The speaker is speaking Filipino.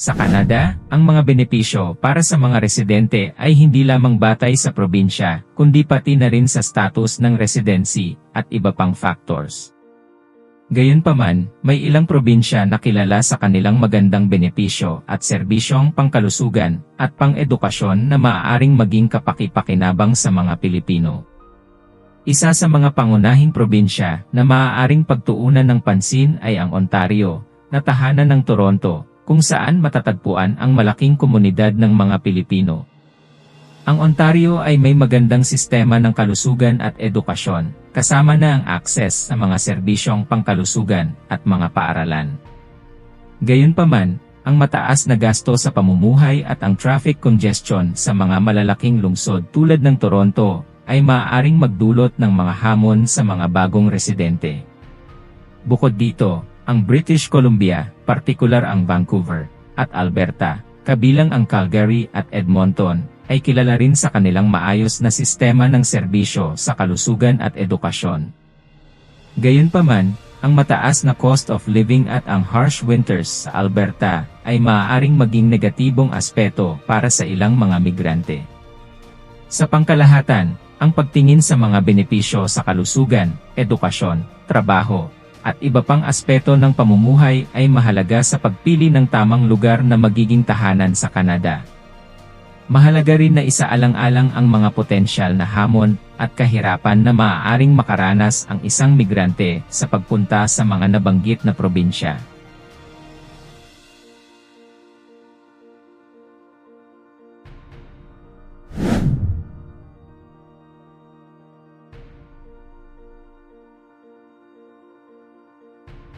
Sa Canada, ang mga benepisyo para sa mga residente ay hindi lamang batay sa probinsya, kundi pati na rin sa status ng residency at iba pang factors. Gayunpaman, may ilang probinsya na kilala sa kanilang magandang benepisyo at serbisyong pangkalusugan at pang-edukasyon na maaaring maging kapaki-pakinabang sa mga Pilipino. Isa sa mga pangunahing probinsya na maaaring pagtuunan ng pansin ay ang Ontario, na tahanan ng Toronto, kung saan matatagpuan ang malaking komunidad ng mga Pilipino. Ang Ontario ay may magandang sistema ng kalusugan at edukasyon, kasama na ang access sa mga serbisyong pangkalusugan at mga paaralan. Gayunpaman, ang mataas na gasto sa pamumuhay at ang traffic congestion sa mga malalaking lungsod tulad ng Toronto ay maaaring magdulot ng mga hamon sa mga bagong residente. Bukod dito, ang British Columbia, partikular ang Vancouver, at Alberta, kabilang ang Calgary at Edmonton, ay kilala rin sa kanilang maayos na sistema ng serbisyo sa kalusugan at edukasyon. Gayunpaman, ang mataas na cost of living at ang harsh winters sa Alberta ay maaaring maging negatibong aspeto para sa ilang mga migrante. Sa pangkalahatan, ang pagtingin sa mga benepisyo sa kalusugan, edukasyon, trabaho, at iba pang aspeto ng pamumuhay ay mahalaga sa pagpili ng tamang lugar na magiging tahanan sa Canada. Mahalaga rin na isaalang-alang ang mga potensyal na hamon at kahirapan na maaaring makaranas ang isang migrante sa pagpunta sa mga nabanggit na probinsya.